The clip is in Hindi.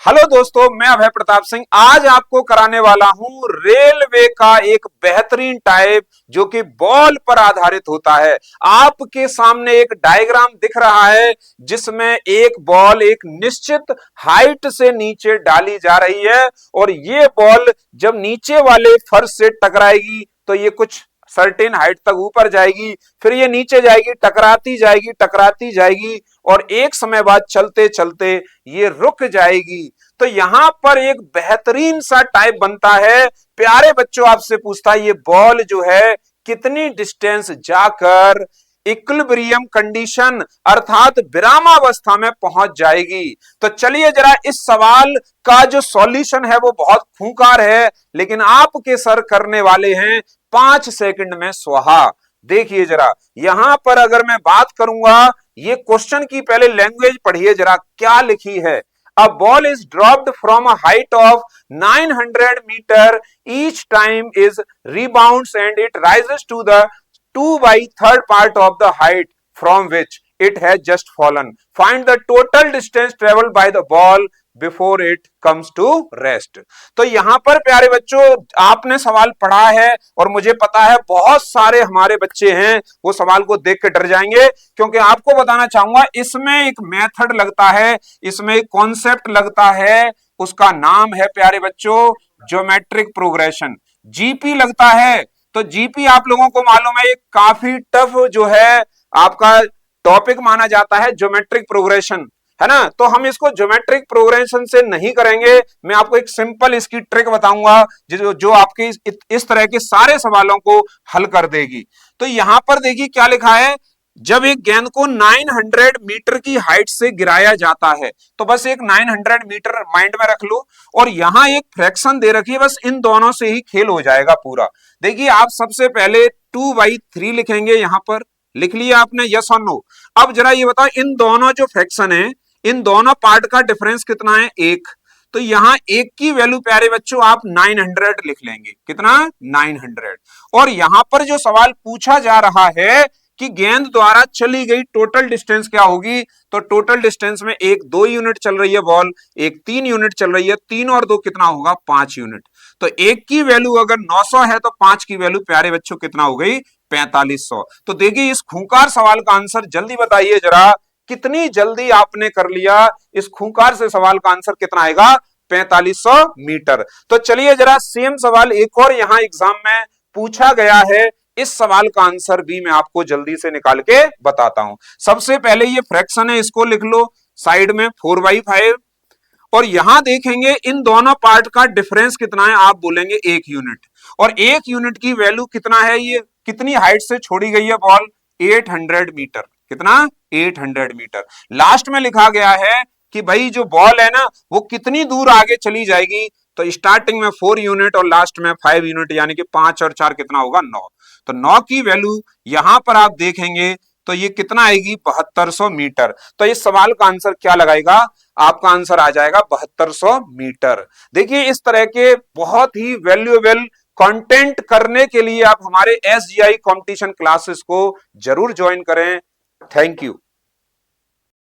हेलो दोस्तों, मैं अभय प्रताप सिंह आज आपको कराने वाला हूं रेलवे का एक बेहतरीन टाइप जो कि बॉल पर आधारित होता है। आपके सामने एक डायग्राम दिख रहा है जिसमें एक बॉल एक निश्चित हाइट से नीचे डाली जा रही है और ये बॉल जब नीचे वाले फर्श से टकराएगी तो ये कुछ सर्टेन हाइट तक ऊपर जाएगी, फिर ये नीचे जाएगी, टकराती जाएगी और एक समय बाद चलते चलते ये रुक जाएगी। तो यहां पर एक बेहतरीन सा टाइप बनता है। प्यारे बच्चों, आपसे पूछता है ये बॉल जो है कितनी डिस्टेंस जाकर इक्विलिब्रियम कंडीशन अर्थात विरामावस्था में पहुंच जाएगी। तो चलिए जरा इस सवाल का जो सॉल्यूशन है वो बहुत खूंखार है, लेकिन आपके सर करने वाले हैं 5 सेकंड में स्वाहा। देखिए जरा यहां पर अगर मैं बात करूंगा, ये क्वेश्चन की पहले लैंग्वेज पढ़िए जरा क्या लिखी है। A ball is dropped from a height of 900 meter. Each time is rebounds and it rises to the 2 by 3rd part of the height from which it has just fallen. Find the total distance traveled by the ball before it comes to rest. तो यहां पर प्यारे बच्चों आपने सवाल पढ़ा है और मुझे पता है बहुत सारे हमारे बच्चे हैं वो सवाल को देख के डर जाएंगे, क्योंकि आपको बताना चाहूंगा इसमें एक मेथड लगता है, इसमें एक कॉन्सेप्ट लगता है, उसका नाम है प्यारे बच्चों ज्योमेट्रिक प्रोग्रेशन, जीपी लगता है। तो जीपी आप लोगों को मालूम है एक काफी टफ जो है आपका टॉपिक माना जाता है ज्योमेट्रिक प्रोग्रेशन, है ना। तो हम इसको ज्योमेट्रिक प्रोग्रेशन से नहीं करेंगे, मैं आपको एक सिंपल इसकी ट्रिक बताऊंगा जो आपके इस तरह के सारे सवालों को हल कर देगी। तो यहां पर देखिए क्या लिखा है, जब एक गेंद को 900 मीटर की हाइट से गिराया जाता है, तो बस एक 900 मीटर माइंड में रख लो और यहां एक फ्रैक्शन दे रखी है, बस इन दोनों से ही खेल हो जाएगा पूरा। देखिए आप सबसे पहले 2/3 लिखेंगे, यहां पर लिख लिया आपने, यस और नो। अब जरा ये बताओ इन दोनों जो फ्रैक्शन है इन दोनों पार्ट का डिफरेंस कितना है, 1। तो यहां 1 की वैल्यू प्यारे बच्चों आप 900 लिख लेंगे, कितना 900। और यहां पर जो सवाल पूछा जा रहा है कि गेंद द्वारा चली गई टोटल डिस्टेंस क्या होगी, तो टोटल डिस्टेंस में एक 2 यूनिट चल रही है बॉल, एक 3 यूनिट चल रही है, 3 और 2 कितना होगा 5 यूनिट। तो 1 की वैल्यू अगर 900 है तो 5 की वैल्यू प्यारे बच्चों कितना हो गई 4500। तो देखिए इस खूंखार सवाल का आंसर जल्दी बताइए जरा, कितनी जल्दी आपने कर लिया। इस खूंखार से सवाल का आंसर कितना आएगा 4500 मीटर। तो चलिए जरा सेम सवाल एक और यहां एग्जाम में पूछा गया है, इस सवाल का आंसर भी मैं आपको जल्दी से निकाल के बताता हूं। सबसे पहले ये फ्रैक्शन है, इसको लिख लो साइड में 4/5 और यहां देखेंगे इन दोनों पार्ट का डिफरेंस कितना है, आप बोलेंगे 1 यूनिट। और 1 यूनिट की वैल्यू कितना है, ये कितनी हाइट से छोड़ी गई है बॉल 800 मीटर, कितना 800 मीटर। लास्ट में लिखा गया है कि भाई जो बॉल है ना वो कितनी दूर आगे चली जाएगी, तो स्टार्टिंग में 4 यूनिट और लास्ट में 5 यूनिट, यानी कि 5 और 4 कितना होगा 9। तो 9 की वैल्यू यहां पर आप देखेंगे तो ये कितना आएगी 7200 मीटर। तो इस सवाल का आंसर क्या लगाएगा, आपका आंसर आ जाएगा 7200 मीटर। देखिए इस तरह के बहुत ही वैल्यूएबल कंटेंट करने के लिए आप हमारे SGI कंपटीशन क्लासेस को जरूर ज्वाइन करें। Thank you.